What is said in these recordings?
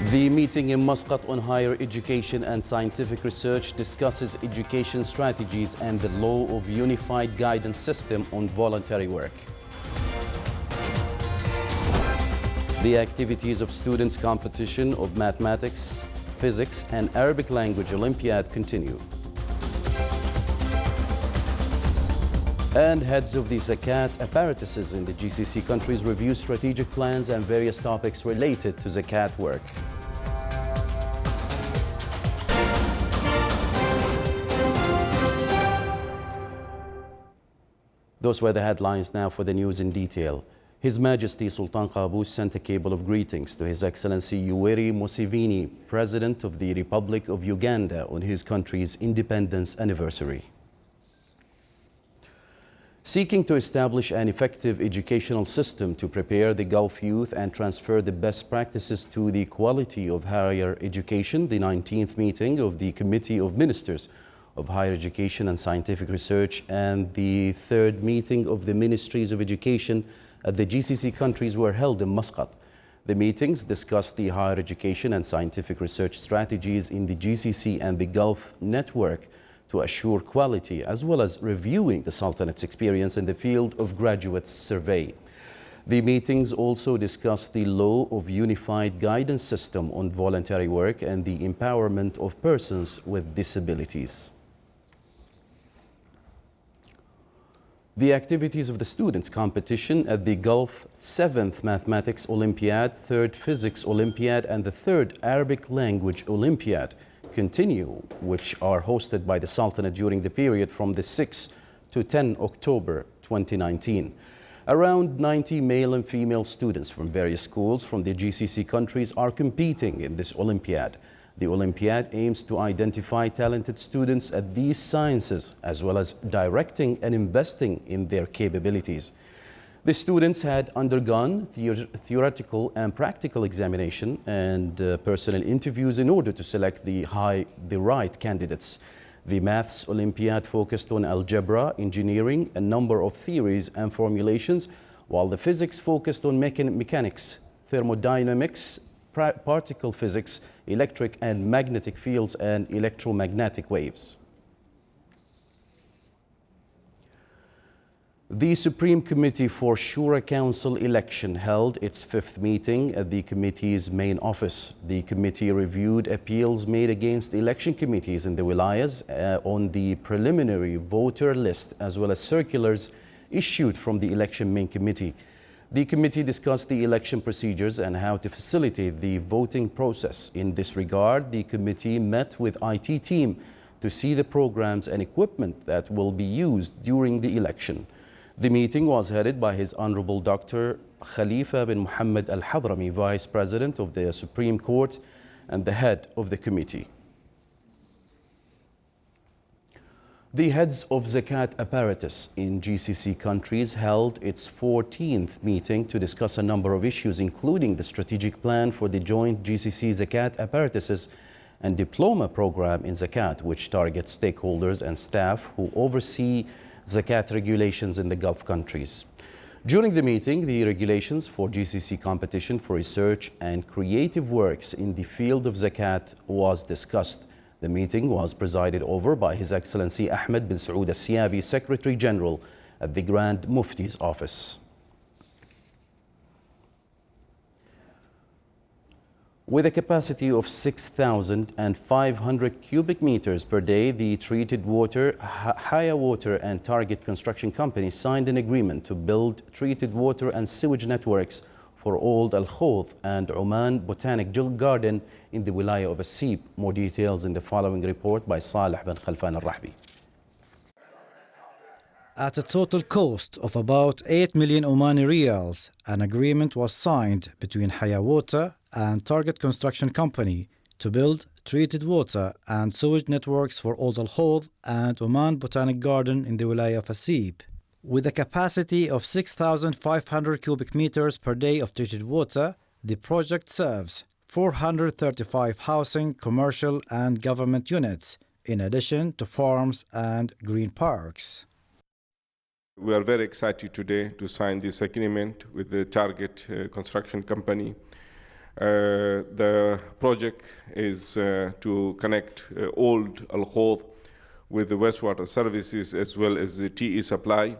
The meeting in Muscat on higher education and scientific research discusses education strategies and the law of unified guidance system on voluntary work. The activities of students' competition of mathematics, physics and Arabic language Olympiad continue. And heads of the Zakat apparatuses in the GCC countries review strategic plans and various topics related to Zakat work. Those were the headlines. Now for the news in detail. His Majesty Sultan Qaboos sent a cable of greetings to His Excellency Yoweri Museveni, President of the Republic of Uganda, on his country's independence anniversary. Seeking to establish an effective educational system to prepare the Gulf youth and transfer the best practices to the quality of higher education, the 19th meeting of the Committee of Ministers of Higher Education and Scientific Research and the third meeting of the Ministries of Education at the GCC countries were held in Muscat. The meetings discussed the higher education and scientific research strategies in the GCC and the Gulf network to assure quality, as well as reviewing the Sultanate's experience in the field of graduate survey. The meetings also discussed the law of unified guidance system on voluntary work and the empowerment of persons with disabilities. The activities of the students' competition at the Gulf 7th Mathematics Olympiad, 3rd Physics Olympiad and the 3rd Arabic Language Olympiad continue, which are hosted by the Sultanate during the period from the 6th to 10 October 2019. Around 90 male and female students from various schools from the GCC countries are competing in this Olympiad. The Olympiad aims to identify talented students at these sciences, as well as directing and investing in their capabilities. The students had undergone theoretical and practical examination and personal interviews in order to select the right candidates. The Maths Olympiad focused on algebra, engineering, a number of theories and formulations, while the Physics focused on mechanics, thermodynamics, particle physics, electric and magnetic fields, and electromagnetic waves. The Supreme Committee for Shura Council election held its 5th meeting at the committee's main office. The committee reviewed appeals made against election committees in the wilayas on the preliminary voter list, as well as circulars issued from the election main committee. The committee discussed the election procedures and how to facilitate the voting process. In this regard, the committee met with IT team to see the programs and equipment that will be used during the election. The meeting was headed by His Honorable Dr. Khalifa bin Muhammad Al-Hadrami, Vice President of the Supreme Court and the head of the committee. The heads of Zakat apparatus in GCC countries held its 14th meeting to discuss a number of issues, including the strategic plan for the joint GCC Zakat apparatuses and diploma program in Zakat, which targets stakeholders and staff who oversee Zakat regulations in the Gulf countries. During the meeting, the regulations for GCC competition for research and creative works in the field of Zakat was discussed. The meeting was presided over by His Excellency Ahmed bin Saud Al-Siabi, Secretary General at the Grand Mufti's office. With a capacity of 6,500 cubic meters per day, the treated water, Haya Water and Target Construction Company signed an agreement to build treated water and sewage networks for Old Al Khawd and Oman Botanic Garden in the Wilaya of Asib. More details in the following report by Saleh bin Khalfan Al-Rahbi. At a total cost of about 8 million Omani riyals, an agreement was signed between Haya Water and Target Construction Company to build treated water and sewage networks for Old Al Khawd and Oman Botanic Garden in the Wilaya of Asib. With a capacity of 6,500 cubic meters per day of treated water, the project serves 435 housing, commercial and government units, in addition to farms and green parks. We are very excited today to sign this agreement with the Target Construction Company. The project is to connect old Al Khawd with the wastewater services as well as the TE supply.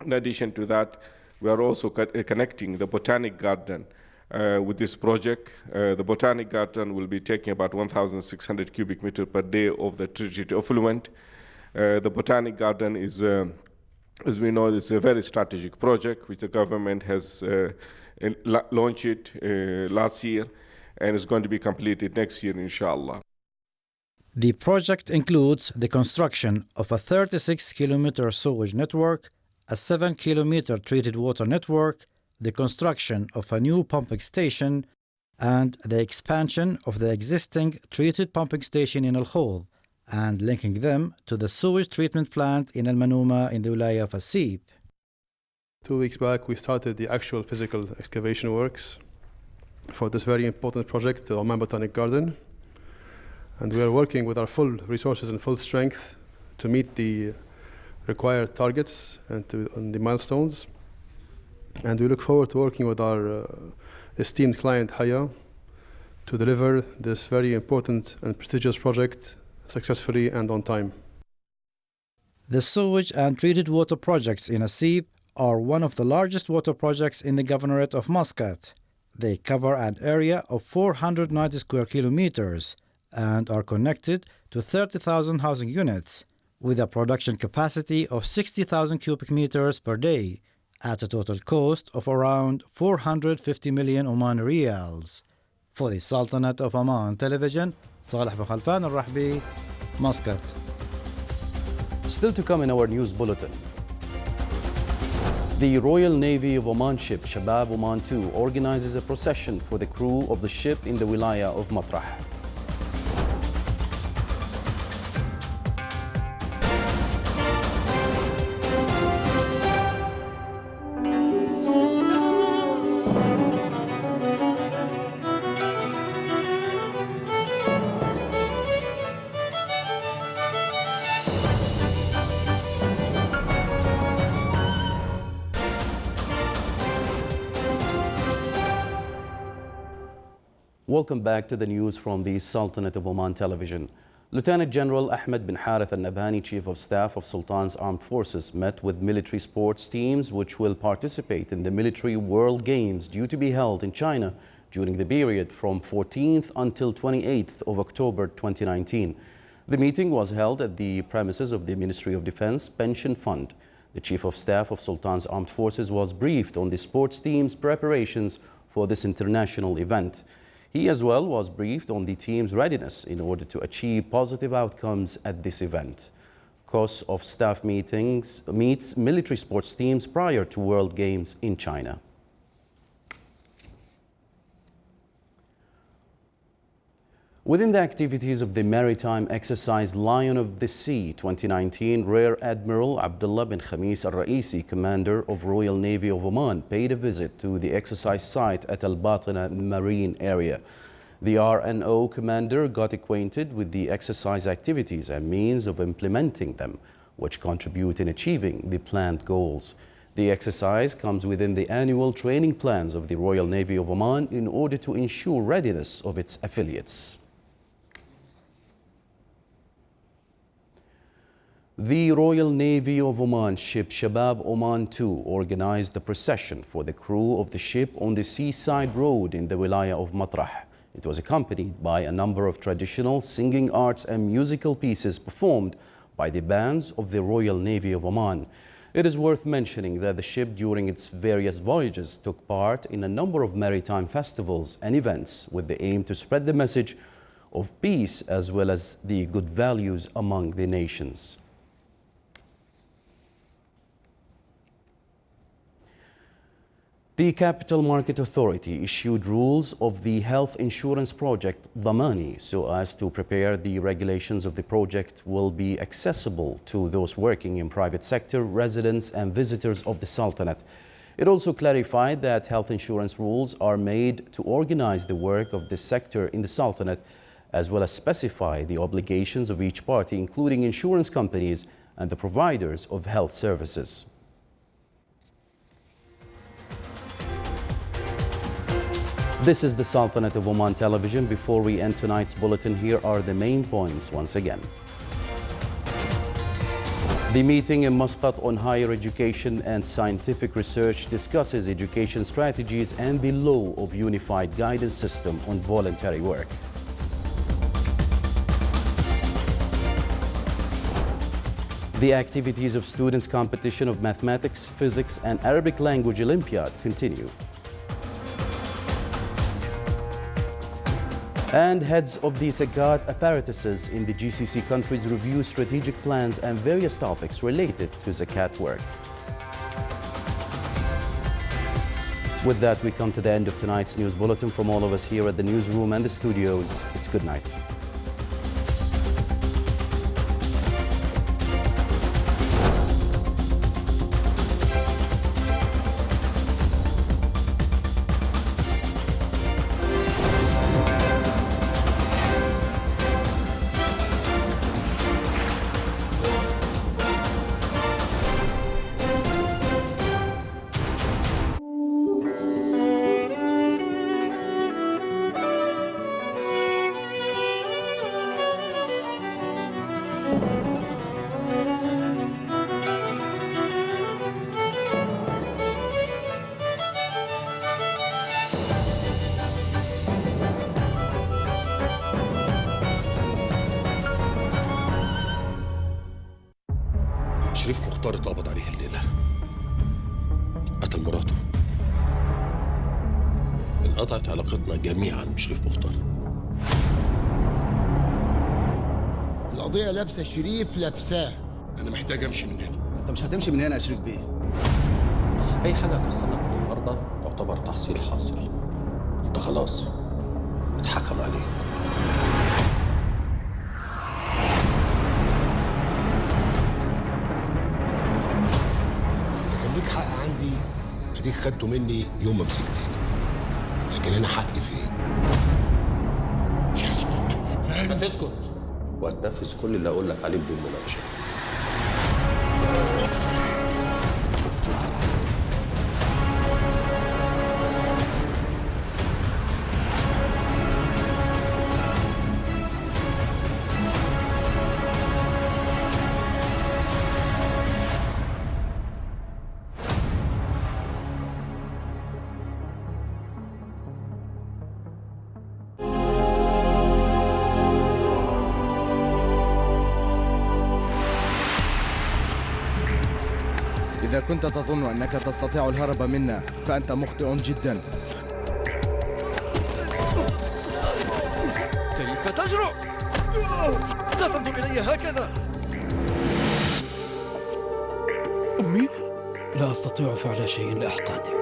In addition to that, we are also connecting the Botanic garden with this project. The Botanic garden will be taking about 1,600 cubic meters per day of the treated effluent. The Botanic garden is, as we know, it's a very strategic project which the government has launched it last year and is going to be completed next year, inshallah. The project includes the construction of a 36-kilometer sewage network, a 7-kilometer treated water network, the construction of a new pumping station, and the expansion of the existing treated pumping station in Al Khawd, and linking them to the sewage treatment plant in Al Manuma in the Wilaya of Asib. 2 weeks back, we started the actual physical excavation works for this very important project, the Oman Botanic Garden. And we are working with our full resources and full strength to meet the required targets and on the milestones. And we look forward to working with our esteemed client, Haya, to deliver this very important and prestigious project successfully and on time. The sewage and treated water projects in Asib are one of the largest water projects in the Governorate of Muscat. They cover an area of 490 square kilometers and are connected to 30,000 housing units with a production capacity of 60,000 cubic meters per day at a total cost of around 450 million Oman Riyals. For the Sultanate of Oman Television, Saleh bin Khalfan Al-Rahbi, Muscat. Still to come in our news bulletin. The Royal Navy of Oman ship Shabab Oman 2 organizes a procession for the crew of the ship in the Wilaya of Matrah. Welcome back to the news from the Sultanate of Oman Television. Lieutenant General Ahmed bin Harith al-Nabhani, Chief of Staff of Sultan's Armed Forces, met with military sports teams which will participate in the Military World Games due to be held in China during the period from 14th until 28th of October 2019. The meeting was held at the premises of the Ministry of Defense Pension Fund. The Chief of Staff of Sultan's Armed Forces was briefed on the sports team's preparations for this international event. He as well was briefed on the team's readiness in order to achieve positive outcomes at this event. COS of Staff meets military sports teams prior to World Games in China. Within the activities of the maritime exercise Lion of the Sea 2019, Rear Admiral Abdullah bin Khamis al-Raisi, Commander of Royal Navy of Oman, paid a visit to the exercise site at Al-Batina Marine area. The RNO Commander got acquainted with the exercise activities and means of implementing them, which contribute in achieving the planned goals. The exercise comes within the annual training plans of the Royal Navy of Oman in order to ensure readiness of its affiliates. The Royal Navy of Oman ship Shabab Oman 2 organized the procession for the crew of the ship on the seaside road in the Wilaya of Matrah. It was accompanied by a number of traditional singing arts and musical pieces performed by the bands of the Royal Navy of Oman. It is worth mentioning that the ship during its various voyages took part in a number of maritime festivals and events with the aim to spread the message of peace as well as the good values among the nations. The Capital Market Authority issued rules of the health insurance project Damani so as to prepare the regulations of the project will be accessible to those working in private sector, residents and visitors of the Sultanate. It also clarified that health insurance rules are made to organize the work of this sector in the Sultanate as well as specify the obligations of each party, including insurance companies and the providers of health services. This is the Sultanate of Oman television. Before we end tonight's bulletin, here are the main points once again. The meeting in Muscat on higher education and scientific research discusses education strategies and the law of unified guidance system on voluntary work. The activities of students' competition of mathematics, physics and Arabic language Olympiad continue. And heads of the Zakat apparatuses in the GCC countries review strategic plans and various topics related to Zakat work. With that, we come to the end of tonight's news bulletin. From all of us here at the newsroom and the studios, it's good night. شريف مختار اتقبض عليه الليلة. قتل مراته. انقطعت علاقتنا جميعا بشريف مختار. القضية لابسة شريف لابساه. أنا محتاج أمشي من هنا. أنت مش هتمشي من هنا يا شريف بيه. أي حاجة هتحصل لك النهاردة تعتبر تحصيل حاصل. أنت خلاص اتحكم عليك. ليك حق عندي اديك خدته مني يوم ما مسكتني، لكن انا حقي فين؟ مش هسكت، فاهم؟ هتسكت وهتنفذ كل اللي اقول لك عليه بدون مناقشه. إذا كنت تظن أنك تستطيع الهرب منا فأنت مخطئ جدا. كيف تجرؤ؟ لا تنظر إلي هكذا. أمي؟ لا أستطيع فعل شيء لأحقادي.